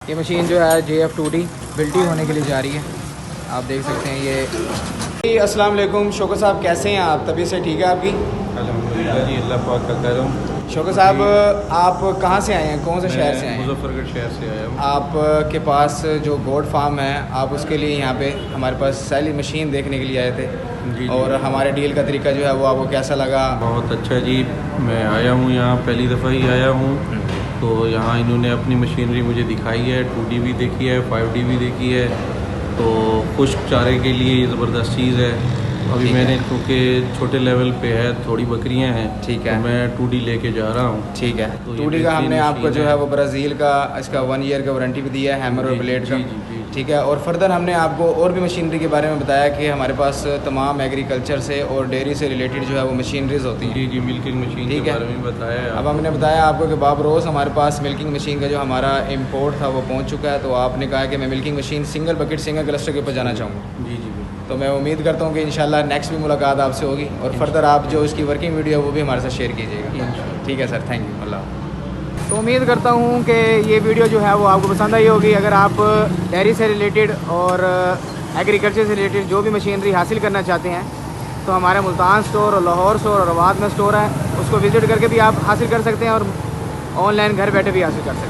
ये मशीन जो है JF2D बिल्टी होने के लिए जा रही है, आप देख सकते हैं ये। अस्सलाम वालेकुम शौकत साहब, कैसे हैं आप? तबीयत से ठीक है आपकी? अल्हम्दुलिल्लाह जी, अल्लाह पाक का करम। शौकत साहब, आप कहाँ से आए हैं, कौन से शहर से आए हैं? मुजफ्फरगढ़ शहर से आया हूँ। आपके पास जो गोट फार्म है, आप उसके लिए यहाँ पे हमारे पास सैली मशीन देखने के लिए आए थे जी और हमारे डील का तरीका जो है वो आपको कैसा लगा? बहुत अच्छा जी, मैं आया हूँ यहाँ पहली दफ़ा ही आया हूँ। तो यहाँ इन्होंने अपनी मशीनरी मुझे दिखाई है, 2D भी देखी है, 5D भी देखी है। तो खुश्क चारे के लिए ये ज़बरदस्त चीज़ है। अभी मैंने क्योंकि छोटे लेवल पे है, थोड़ी बकरियां हैं, ठीक है, तो मैं 2D लेके जा रहा हूँ। ठीक है। तो 2D का हमने आपको जो है वो ब्राज़ील का इसका 1 ईयर का वारंटी भी दिया है, हैमर और ब्लेड का, ठीक है। और फर्दर हमने आपको और भी मशीनरी के बारे में बताया कि हमारे पास तमाम एग्रीकल्चर से और डेयरी से रिलेटेड जो है वो मशीनरीज होती हैं। जी जी, मिल्किंग मशीन के बारे में बताया है। अब हमने बताया आपको कि बाब रोज़ हमारे पास मिल्किंग मशीन का जो हमारा इम्पोर्ट था वो पहुँच चुका है। तो आपने कहा कि मैं milking machine single bucket single cluster के ऊपर जाना चाहूँगा। जी जी, तो मैं उम्मीद करता हूँ कि इंशाल्लाह नेक्स्ट भी मुलाकात आपसे होगी और फर्दर आप जो इसकी वर्किंग वीडियो है वो भी हमारे साथ शेयर कीजिएगा। ठीक है सर, थैंक यू, अल्लाह। तो उम्मीद करता हूँ कि ये वीडियो जो है वो आपको पसंद आई होगी। अगर आप डेयरी से रिलेटेड और एग्रीकल्चर से रिलेटेड जो भी मशीनरी हासिल करना चाहते हैं तो हमारे मुल्तान स्टोर और लाहौर स्टोर और रवाद में स्टोर है, उसको विज़िट करके भी आप हासिल कर सकते हैं और ऑनलाइन घर बैठे भी हासिल कर सकते हैं।